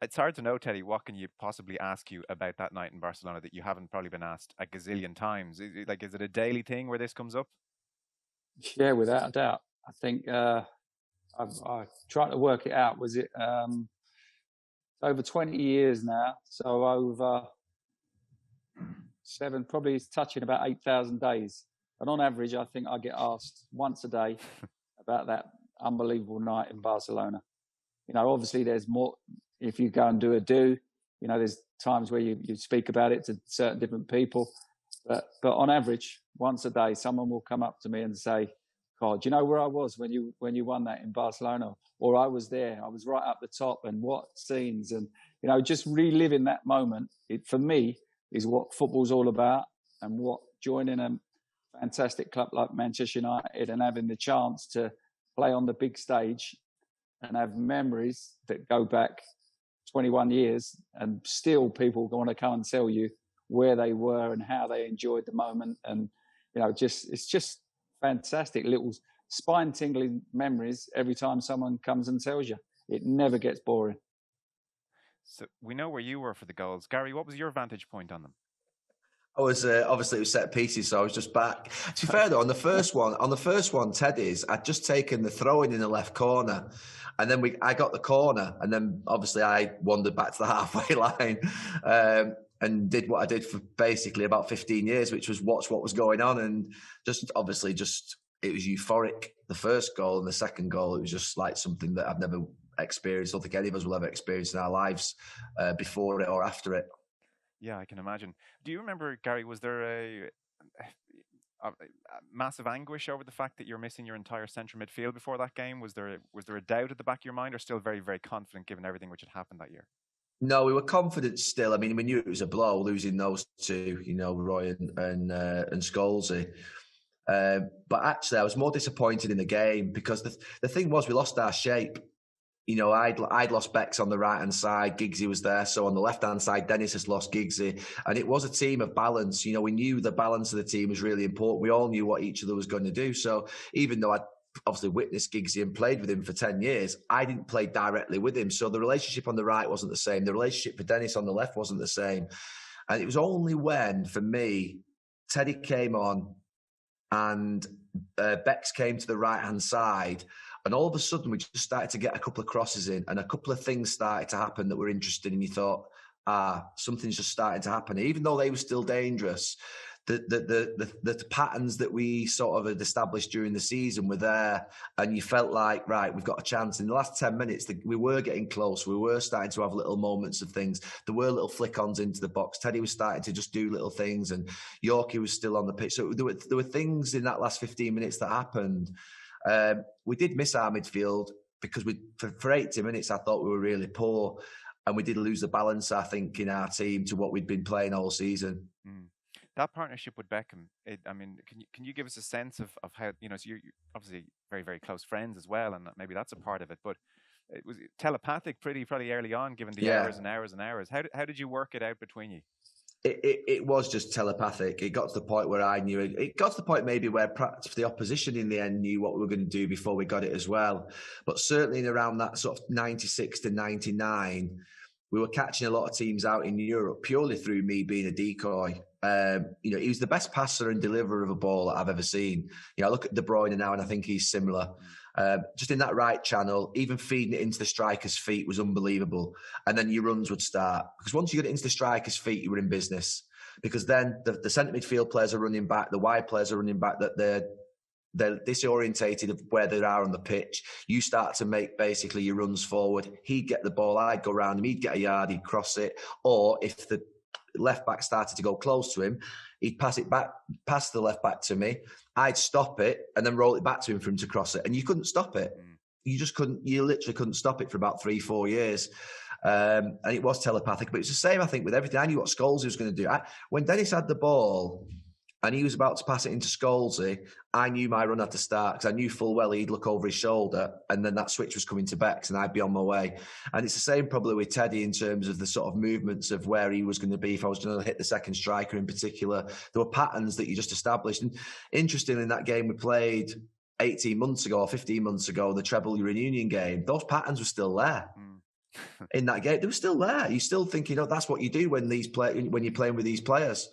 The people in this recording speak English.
It's hard to know, Teddy, what can you possibly ask you about that night in Barcelona that you haven't probably been asked a gazillion times? Is it a daily thing where this comes up? Yeah, without a doubt. I think I tried to work it out. Was it over 20 years now? So over seven, probably it's touching about 8,000 days. And on average, I think I get asked once a day about that unbelievable night in Barcelona. Obviously there's more. If you go and do, there's times where you speak about it to certain different people. But on average, once a day, someone will come up to me and say, God, do you know where I was when you won that in Barcelona? Or I was there. I was right up the top, and what scenes. And, just reliving that moment, for me, is what football's all about, and what joining a fantastic club like Manchester United and having the chance to play on the big stage and have memories that go back 21 years, and still people want to come and tell you where they were and how they enjoyed the moment. And, it's just fantastic little spine-tingling memories every time someone comes and tells you. It never gets boring. So we know where you were for the goals. Gary, what was your vantage point on them? I was obviously it was set pieces, so I was just back. To be fair though, on the first one, Teddy's, I'd just taken the throw-in the left corner, and then I got the corner, and then obviously I wandered back to the halfway line and did what I did for basically about 15 years, which was watch what was going on, and just it was euphoric. The first goal and the second goal, it was just like something that I've never experienced. I don't think any of us will ever experience in our lives before it or after it. Yeah, I can imagine. Do you remember, Gary, was there a massive anguish over the fact that you're missing your entire central midfield before that game? Was there a doubt at the back of your mind, or still very, very confident given everything which had happened that year? No, we were confident still. I mean, we knew it was a blow losing those two, Roy and Scholes. But actually, I was more disappointed in the game because the thing was we lost our shape. I'd lost Bex on the right-hand side. Giggsy was there. So on the left-hand side, Dennis has lost Giggsy. And it was a team of balance. We knew the balance of the team was really important. We all knew what each other was going to do. So even though I'd obviously witnessed Giggsy and played with him for 10 years, I didn't play directly with him. So the relationship on the right wasn't the same. The relationship with Dennis on the left wasn't the same. And it was only when, for me, Teddy came on and Bex came to the right-hand side. And all of a sudden, we just started to get a couple of crosses in, and a couple of things started to happen that were interesting. And you thought, something's just starting to happen. Even though they were still dangerous, the patterns that we sort of had established during the season were there. And you felt like, right, we've got a chance. In the last 10 minutes, we were getting close. We were starting to have little moments of things. There were little flick-ons into the box. Teddy was starting to just do little things, and Yorkie was still on the pitch. So there were things in that last 15 minutes that happened. We did miss our midfield because for 80 minutes I thought we were really poor, and we did lose the balance, I think, in our team to what we'd been playing all season. That partnership with Beckham, can you give us a sense of how, so you're obviously very, very close friends as well, and maybe that's a part of it, but it was telepathic probably early on, given the hours and hours and hours. How did you work it out between you? It was just telepathic. It got to the point where I knew it. It got to the point maybe where perhaps the opposition in the end knew what we were going to do before we got it as well. But certainly in around that sort of 96 to 99, we were catching a lot of teams out in Europe purely through me being a decoy. He was the best passer and deliverer of a ball that I've ever seen. I look at De Bruyne now and I think he's similar. Just in that right channel, even feeding it into the striker's feet was unbelievable. And then your runs would start. Because once you got it into the striker's feet, you were in business. Because then the centre midfield players are running back, the wide players are running back, that they're disorientated of where they are on the pitch. You start to make basically your runs forward. He'd get the ball, I'd go around him, he'd get a yard, he'd cross it. Or if the left back started to go close to him, he'd pass it back, pass the left back to me. I'd stop it and then roll it back to him for him to cross it. And you couldn't stop it. You literally couldn't stop it for about 3-4 years. And it was telepathic, but it's the same, I think, with everything. I knew what Scholes was going to do. When Dennis had the ball and he was about to pass it into Scholes, I knew my run had to start because I knew full well he'd look over his shoulder and then that switch was coming to Bex and I'd be on my way. And it's the same probably with Teddy in terms of the sort of movements of where he was going to be if I was going to hit the second striker in particular. There were patterns that you just established. And interestingly, in that game we played 18 months ago or 15 months ago, the Treble reunion game, those patterns were still there. in that game. They were still there. You're still thinking, oh, that's what you do when you're playing with these players.